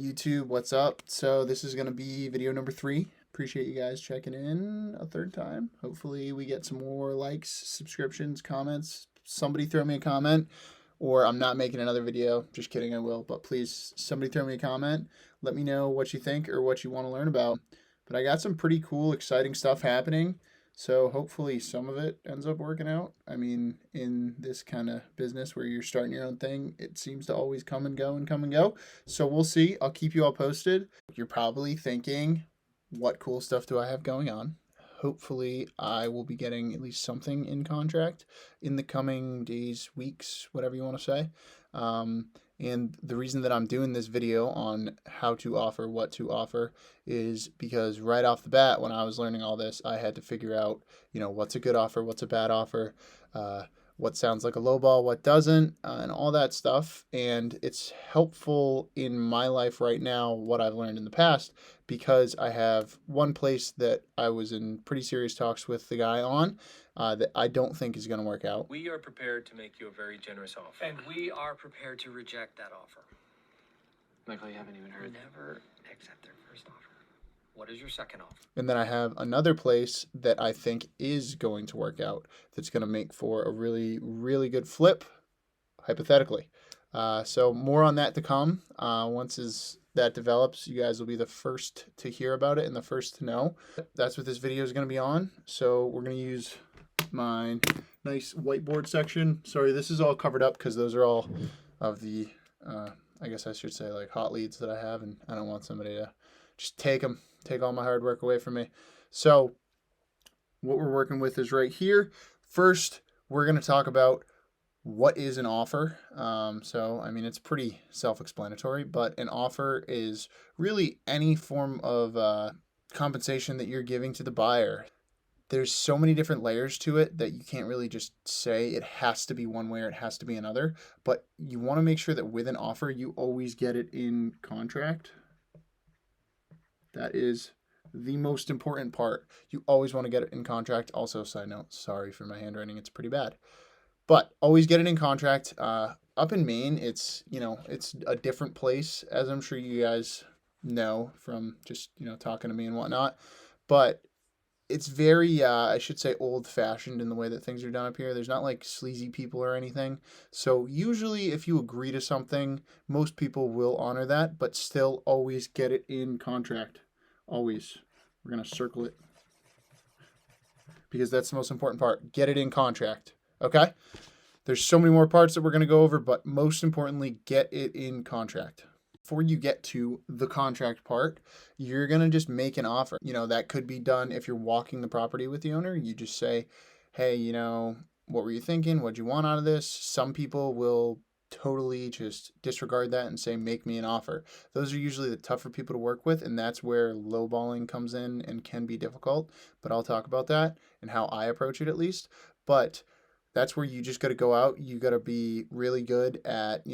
YouTube, what's up? So this is going to be video number 3. Appreciate you guys checking in a third time. Hopefully we get some more likes, subscriptions, comments. Somebody throw me a comment, or I'm not making another video. Just kidding, I will. But please, somebody throw me a comment. Let me know what you think or what you want to learn about. But I got some pretty cool, exciting stuff happening. So hopefully some of it ends up working out. I mean, in this kind of business where you're starting your own thing, it seems to always come and go and come and go. So we'll see. I'll keep you all posted. You're probably thinking, what cool stuff do I have going on? Hopefully I will be getting at least something in contract in the coming days, weeks, whatever you want to say. And the reason that I'm doing this video on how to offer, what to offer, is because right off the bat, when I was learning all this, I had to figure out, what's a good offer, what's a bad offer, what sounds like a lowball, what doesn't, and all that stuff. And it's helpful in my life right now, what I've learned in the past, because I have one place that I was in pretty serious talks with the guy on that I don't think is going to work out. We are prepared to make you a very generous offer. And we are prepared to reject that offer. Michael, you haven't even heard. Never accept their first offer. What is your second offer? And then I have another place that I think is going to work out that's going to make for a really, really good flip, hypothetically. So more on that to come. Once that develops, you guys will be the first to hear about it and the first to know. That's what this video is going to be on. So we're going to use my nice whiteboard section. Sorry, this is all covered up because those are all of the, I guess I should say, like, hot leads that I have, and I don't want somebody to just take all my hard work away from me. So what we're working with is right here. First, we're going to talk about what is an offer. So, I mean, it's pretty self-explanatory, but an offer is really any form of compensation that you're giving to the buyer. There's so many different layers to it that you can't really just say it has to be one way or it has to be another, but you want to make sure that with an offer, you always get it in contract. That is the most important part. You always want to get it in contract. Also, side note, sorry for my handwriting, it's pretty bad. But always get it in contract. Up in Maine, it's a different place, as I'm sure you guys know from just, talking to me and whatnot. But it's very, I should say, old-fashioned in the way that things are done up here. There's not like sleazy people or anything. So usually if you agree to something, most people will honor that, but still always get it in contract. Always. We're going to circle it because that's the most important part. Get it in contract. Okay? There's so many more parts that we're going to go over, but most importantly, get it in contract. Before you get to the contract part, you're going to just make an offer. That could be done if you're walking the property with the owner. You just say, hey, what were you thinking? What'd you want out of this? Some people will totally just disregard that and say, make me an offer. Those are usually the tougher people to work with, and that's where lowballing comes in and can be difficult. But I'll talk about that and how I approach it at least. But that's where you just got to go out. You got to be really good at,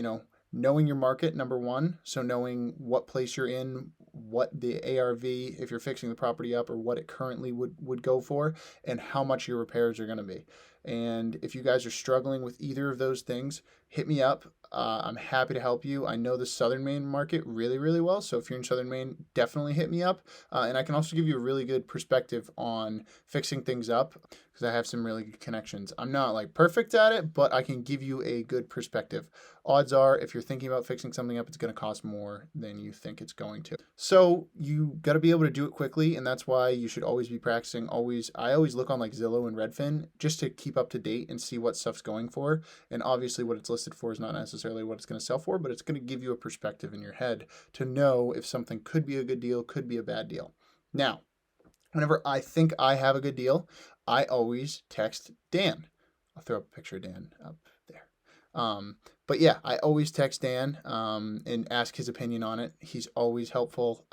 knowing your market, number one. So knowing what place you're in, what the ARV, if you're fixing the property up, or what it currently would go for, and how much your repairs are going to be. And if you guys are struggling with either of those things, hit me up. I'm happy to help you. I know the Southern Maine market really, really well. So if you're in Southern Maine, definitely hit me up. And I can also give you a really good perspective on fixing things up because I have some really good connections. I'm not like perfect at it, but I can give you a good perspective. Odds are, if you're thinking about fixing something up, it's going to cost more than you think it's going to. So you got to be able to do it quickly, and that's why you should always be practicing. I always look on like Zillow and Redfin just to keep up to date and see what stuff's going for. And obviously what it's listed for is not necessarily what it's going to sell for, but it's going to give you a perspective in your head to know if something could be a good deal, could be a bad deal. Now, whenever I think I have a good deal, I always text Dan. I'll throw up a picture of Dan up there. But yeah, I always text Dan and ask his opinion on it. He's always helpful.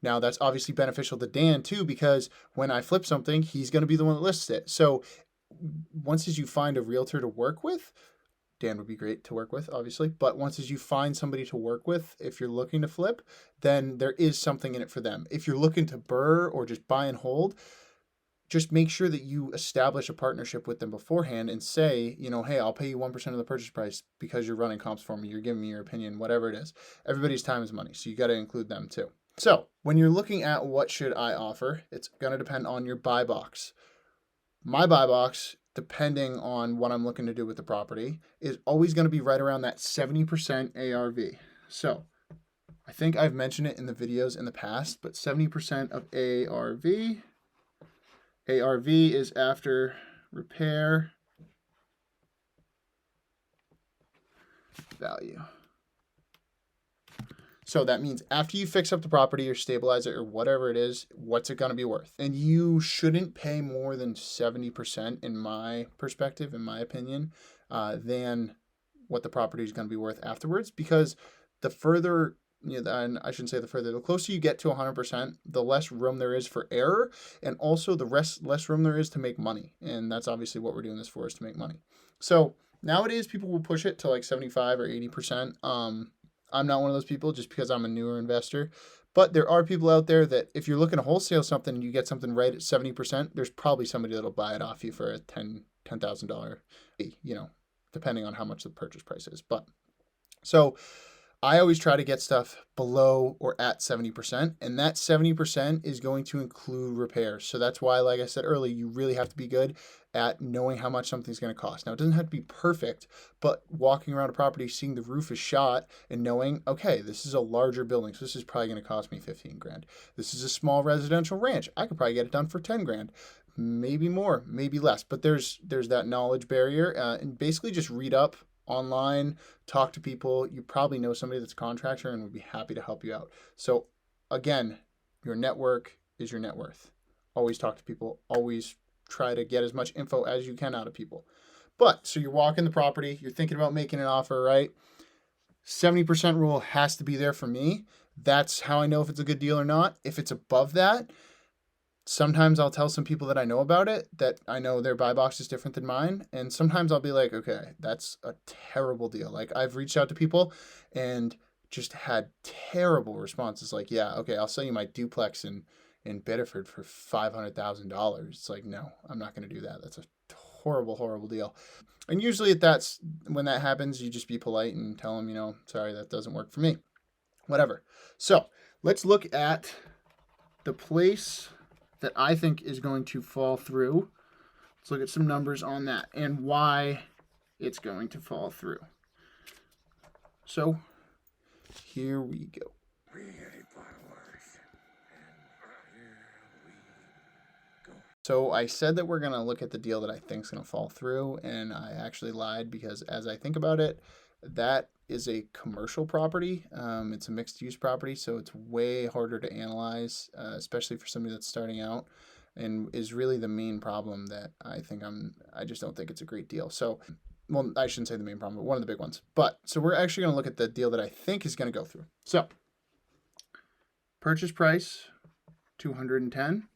Now, that's obviously beneficial to Dan too, because when I flip something, he's going to be the one that lists it. So once as you find a realtor to work with, Dan would be great to work with, obviously. But once as you find somebody to work with, if you're looking to flip, then there is something in it for them. If you're looking to burr or just buy and hold, just make sure that you establish a partnership with them beforehand and say, hey, I'll pay you 1% of the purchase price because you're running comps for me, you're giving me your opinion, whatever it is. Everybody's time is money, so you got to include them too. So when you're looking at what should I offer, it's going to depend on your buy box. My buy box, depending on what I'm looking to do with the property, is always going to be right around that 70% ARV. So I think I've mentioned it in the videos in the past, but 70% of ARV. ARV is after repair value. So that means after you fix up the property or stabilize it or whatever it is, what's it going to be worth? And you shouldn't pay more than 70% in my perspective, in my opinion, than what the property is going to be worth afterwards. Because the further, and I shouldn't say the further, the closer you get to 100%, the less room there is for error, and also the less room there is to make money. And that's obviously what we're doing this for, is to make money. So nowadays people will push it to like 75 or 80%. I'm not one of those people just because I'm a newer investor. But there are people out there that if you're looking to wholesale something and you get something right at 70%, there's probably somebody that'll buy it off you for a $10,000 fee, depending on how much the purchase price is. But so I always try to get stuff below or at 70%, and that 70% is going to include repairs. So that's why, like I said earlier, you really have to be good at knowing how much something's going to cost. Now, it doesn't have to be perfect, but walking around a property, seeing the roof is shot and knowing, okay, this is a larger building, so this is probably going to cost me 15 grand. This is a small residential ranch. I could probably get it done for 10 grand. Maybe more, maybe less, but there's that knowledge barrier, and basically just read up online, talk to people. You probably know somebody that's a contractor and would be happy to help you out. So again, your network is your net worth. Always talk to people. Always try to get as much info as you can out of people. But so you're walking the property, you're thinking about making an offer, right? 70% rule has to be there for me. That's how I know if it's a good deal or not. If it's above that, sometimes I'll tell some people that I know about it, that I know their buy box is different than mine. And sometimes I'll be like, okay, that's a terrible deal. Like I've reached out to people and just had terrible responses. Like, yeah, okay, I'll sell you my duplex in Biddeford for $500,000. It's like, no, I'm not going to do that. That's a horrible, horrible deal. And usually when that happens, you just be polite and tell them, sorry, that doesn't work for me. Whatever. So let's look at the place that I think is going to fall through. Let's look at some numbers on that and why it's going to fall through. So here we go. So I said that we're going to look at the deal that I think is going to fall through, and I actually lied because as I think about it, that is a commercial property. It's a mixed use property, so it's way harder to analyze, especially for somebody that's starting out, and is really the main problem that I just don't think it's a great deal. So, well, I shouldn't say the main problem, but one of the big ones. But so we're actually going to look at the deal that I think is going to go through. So purchase price, 210.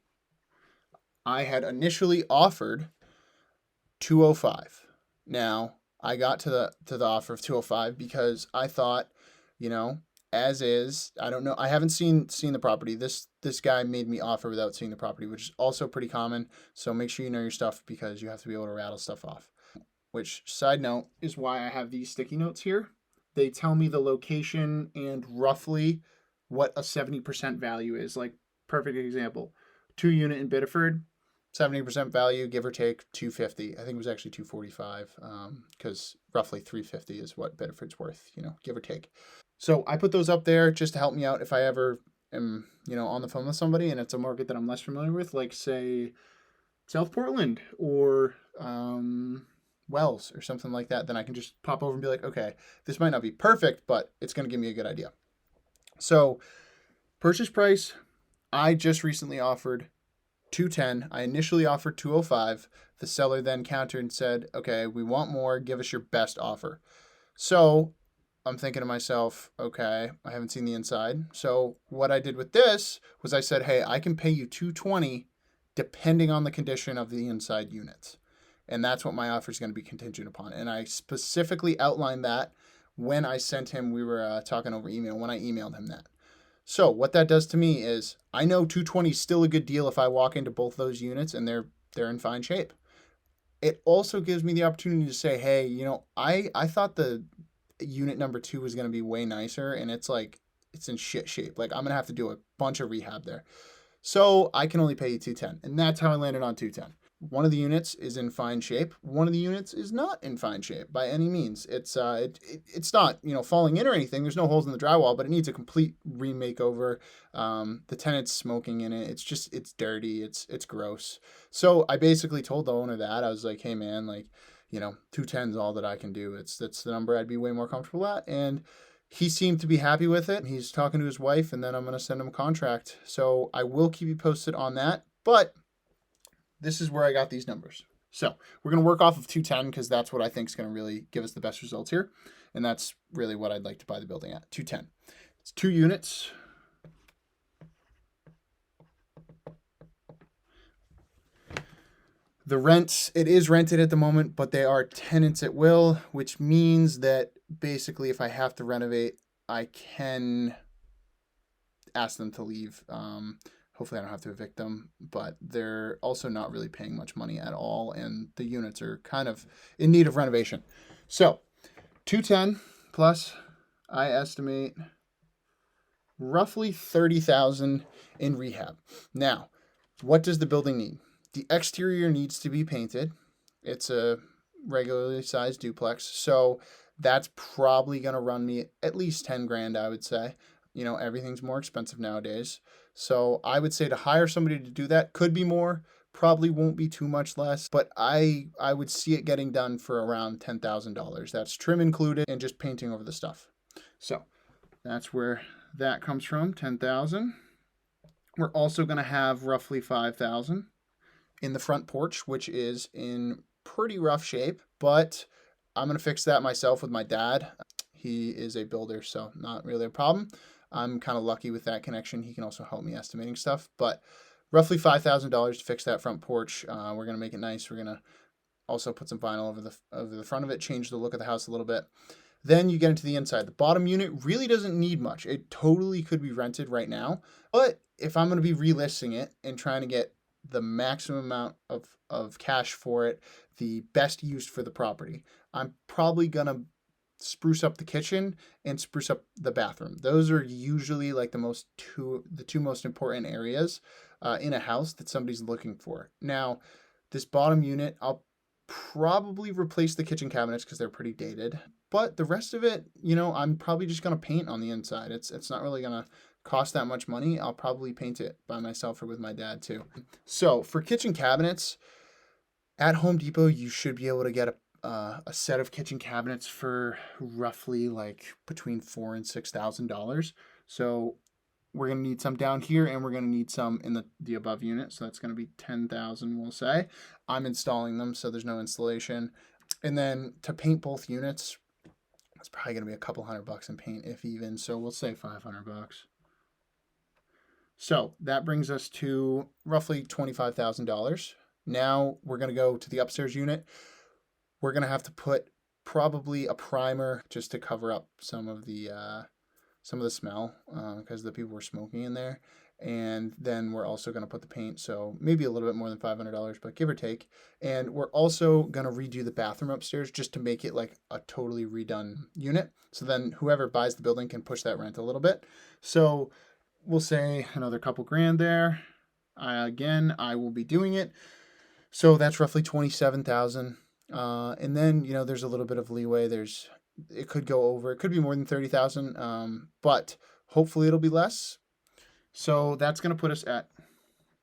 I had initially offered 205. Now, I got to the offer of 205 because I thought, as is, I don't know, I haven't seen the property. This guy made me offer without seeing the property, which is also pretty common. So make sure you know your stuff because you have to be able to rattle stuff off. Which, side note, is why I have these sticky notes here. They tell me the location and roughly what a 70% value is. Like, perfect example, 2-unit in Biddeford, 70% value, give or take 250. I think it was actually 245 because roughly 350 is what Biddeford's worth, give or take. So I put those up there just to help me out if I ever am, on the phone with somebody and it's a market that I'm less familiar with, like say South Portland or Wells or something like that. Then I can just pop over and be like, okay, this might not be perfect, but it's going to give me a good idea. So purchase price, I just recently offered 210. I initially offered 205. The seller then countered and said, okay, we want more. Give us your best offer. So I'm thinking to myself, okay, I haven't seen the inside. So what I did with this was I said, hey, I can pay you 220 depending on the condition of the inside units. And that's what my offer is going to be contingent upon. And I specifically outlined that when I sent him, we were talking over email, when I emailed him that. So what that does to me is I know 220 is still a good deal if I walk into both those units and they're in fine shape. It also gives me the opportunity to say, hey, I thought the unit number 2 was going to be way nicer, and it's like it's in shit shape. Like I'm going to have to do a bunch of rehab there. So I can only pay you 210, and that's how I landed on 210. One of the units is in fine shape. One of the units is not in fine shape by any means. It's not falling in or anything. There's no holes in the drywall, but it needs a complete remake over. The tenant's smoking in it. It's dirty. It's gross. So I basically told the owner that I was like, hey man, like 210 is all that I can do. That's the number I'd be way more comfortable at, and he seemed to be happy with it. He's talking to his wife, and then I'm going to send him a contract. So I will keep you posted on that. But this is where I got these numbers. So we're going to work off of 210 because that's what I think is going to really give us the best results here. And that's really what I'd like to buy the building at, 210. It's 2 units. The rents, it is rented at the moment, but they are tenants at will, which means that basically if I have to renovate, I can ask them to leave. Hopefully I don't have to evict them, but they're also not really paying much money at all, and the units are kind of in need of renovation. So 210 plus, I estimate roughly 30,000 in rehab. Now, what does the building need? The exterior needs to be painted. It's a regularly sized duplex, so that's probably going to run me at least 10 grand, I would say. Everything's more expensive nowadays. So I would say to hire somebody to do that could be more, probably won't be too much less, but I would see it getting done for around $10,000. That's trim included and just painting over the stuff. So that's where that comes from, 10,000. We're also going to have roughly 5,000 in the front porch, which is in pretty rough shape, but I'm going to fix that myself with my dad. He is a builder, so not really a problem. I'm kind of lucky with that connection. He can also help me estimating stuff, but roughly $5,000 to fix that front porch. We're going to make it nice. We're going to also put some vinyl over the front of it, change the look of the house a little bit. Then you get into the inside. The bottom unit really doesn't need much. It totally could be rented right now, but if I'm going to be relisting it and trying to get the maximum amount of cash for it, the best use for the property, I'm probably going to spruce up the kitchen and spruce up the bathroom. Those are usually like the two most important areas in a house that somebody's looking for. Now, this bottom unit, I'll probably replace the kitchen cabinets because they're pretty dated, but the rest of it, I'm probably just going to paint on the inside. It's not really going to cost that much money. I'll probably paint it by myself or with my dad too. So for kitchen cabinets at Home Depot, you should be able to get a set of kitchen cabinets for roughly like between $4,000 and $6,000. So we're going to need some down here, and we're going to need some in the above unit. So that's going to be 10,000, we'll say. I'm installing them, so there's no installation. And then to paint both units, it's probably going to be a couple $100 in paint, if even. So we'll say $500. So that brings us to roughly $25,000. Now we're going to go to the upstairs unit. We're going to have to put probably a primer just to cover up some of the smell because the people were smoking in there. And then we're also going to put the paint, so maybe a little bit more than $500, but give or take. And we're also going to redo the bathroom upstairs just to make it like a totally redone unit. So then whoever buys the building can push that rent a little bit. So we'll say another couple grand there. Again, I will be doing it. So that's roughly 27,000. And then, there's a little bit of leeway. It could go over, it could be more than 30,000. But hopefully it'll be less. So that's going to put us at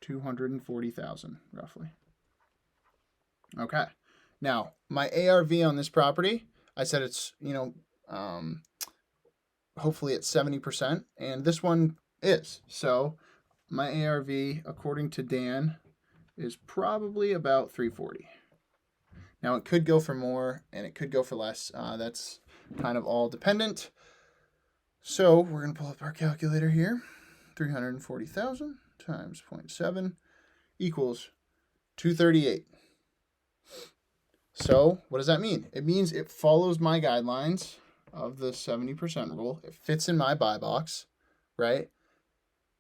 240,000 roughly. Okay. Now my ARV on this property, I said it's, hopefully it's 70%, and this one is. So my ARV, according to Dan, is probably about 340. Now it could go for more and it could go for less. That's kind of all dependent. So we're going to pull up our calculator here. 340,000 times 0.7 equals 238. So what does that mean? It means it follows my guidelines of the 70% rule. It fits in my buy box, right?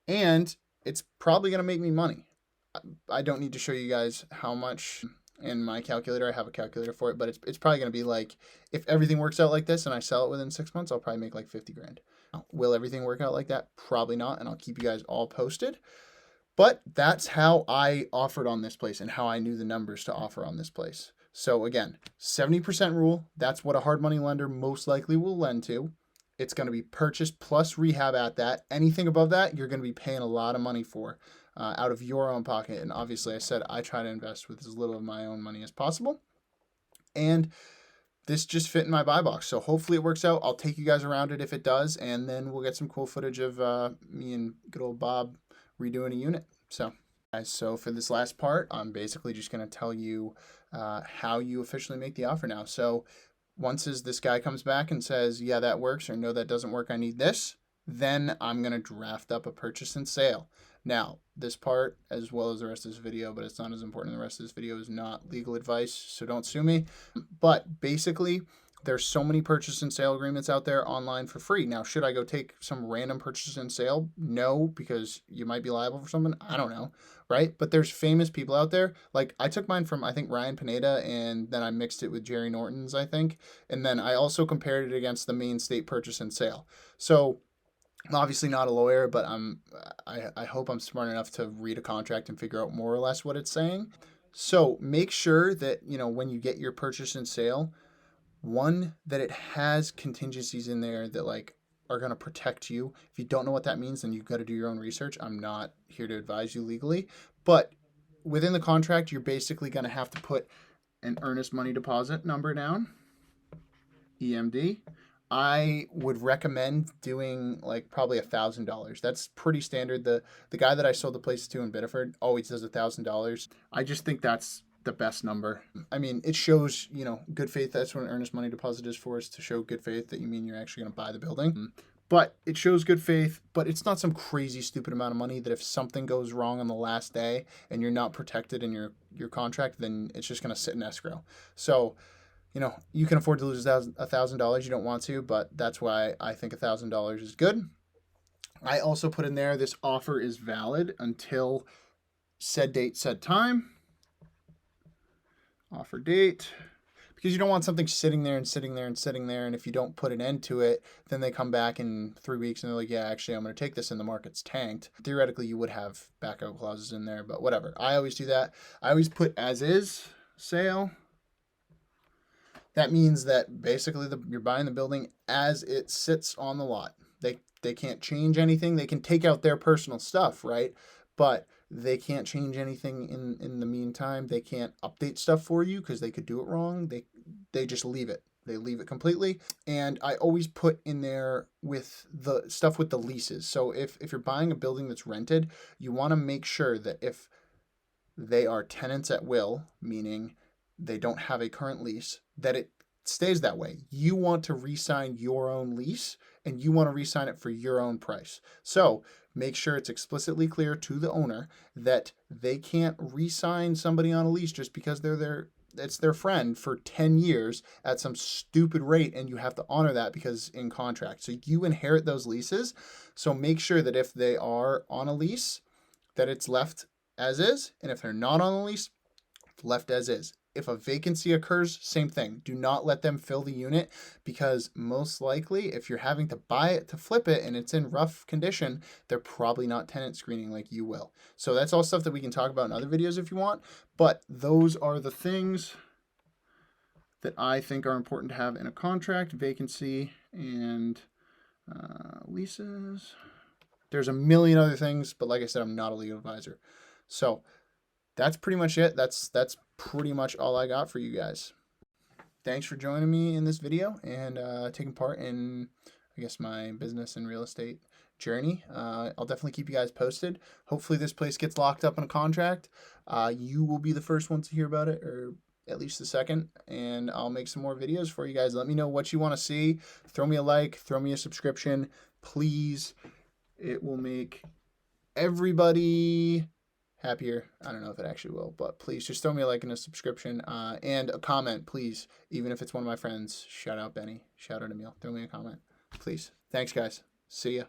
and it's probably going to make me money. I don't need to show you guys how much in my calculator. I have a calculator for it, but it's probably going to be like, if everything works out like this and I sell it within 6 months, I'll probably make like 50 grand. Now, will everything work out like that? Probably not, and I'll keep you guys all posted. But that's how I offered on this place and how I knew the numbers to offer on this place. So again, 70% rule, that's what a hard money lender most likely will lend to. It's going to be purchase plus rehab at that. Anything above that, you're going to be paying a lot of money for out of your own pocket. And obviously, I said I try to invest with as little of my own money as possible. And this just fit in my buy box. So hopefully it works out. I'll take you guys around it if it does. And then we'll get some cool footage of me and good old Bob redoing a unit. So, guys, so for this last part, I'm basically just going to tell you how you officially make the offer now. So once this guy comes back and says, yeah, that works, or no, that doesn't work, I need this, then I'm going to draft up a purchase and sale. Now, this part, as well as the rest of this video, but it's not as important, the rest of this video is not legal advice, so don't sue me. But basically, there's so many purchase and sale agreements out there online for free. Now, should I go take some random purchase and sale? No, because you might be liable for something. I don't know, right? But there's famous people out there. Like I took mine from, I think, Ryan Pineda, and then I mixed it with Jerry Norton's, I think. And then I also compared it against the Maine State purchase and sale. So I'm obviously not a lawyer, but I hope I'm smart enough to read a contract and figure out more or less what it's saying. So make sure that, when you get your purchase and sale, one, that it has contingencies in there that like are going to protect you. If you don't know what that means, then you've got to do your own research. I'm not here to advise you legally, but within the contract, you're basically going to have to put an earnest money deposit number down, EMD. I would recommend doing like probably $1,000. That's pretty standard. The guy that I sold the place to in Biddeford always does $1,000. I just think that's the best number. I mean, it shows, good faith. That's what an earnest money deposit is for, is to show good faith that you mean you're actually going to buy the building. But it shows good faith, but it's not some crazy stupid amount of money that if something goes wrong on the last day and you're not protected in your contract, then it's just going to sit in escrow. So, you can afford to lose $1,000. You don't want to, but that's why I think $1,000 is good. I also put in there, this offer is valid until said date, said time. Offer date, because you don't want something sitting there and sitting there and sitting there. And if you don't put an end to it, then they come back in 3 weeks and they're like, yeah, actually, I'm going to take this and the market's tanked. Theoretically, you would have backup clauses in there, but whatever. I always do that. I always put as is sale. That means that basically you're buying the building as it sits on the lot. They can't change anything. They can take out their personal stuff, right? But they can't change anything in the meantime. They can't update stuff for you because they could do it wrong. They just leave it. They leave it completely. And I always put in there with the stuff with the leases. So if you're buying a building that's rented, you want to make sure that if they are tenants at will, meaning they don't have a current lease, that it stays that way. You want to re-sign your own lease and you want to re-sign it for your own price. So make sure it's explicitly clear to the owner that they can't re-sign somebody on a lease just because it's their friend for 10 years at some stupid rate, and you have to honor that because in contract. So you inherit those leases. So make sure that if they are on a lease, that it's left as is, and if they're not on a lease, left as is. If a vacancy occurs, same thing. Do not let them fill the unit, because most likely if you're having to buy it to flip it and it's in rough condition, they're probably not tenant screening like you will. So that's all stuff that we can talk about in other videos if you want, but those are the things that I think are important to have in a contract: vacancy and leases. There's a million other things, but like I said, I'm not a legal advisor. So that's pretty much it. That's pretty much all I got for you guys. Thanks for joining me in this video and taking part in, I guess, my business and real estate journey. I'll definitely keep you guys posted. Hopefully this place gets locked up in a contract. You will be the first ones to hear about it, or at least the second, and I'll make some more videos for you guys. Let me know what you want to see. Throw me a like, throw me a subscription, please. It will make everybody happier. I don't know if it actually will, but please just throw me a like and a subscription and a comment, please. Even if it's one of my friends. Shout out Benny. Shout out Emil. Throw me a comment, please. Thanks, guys. See ya.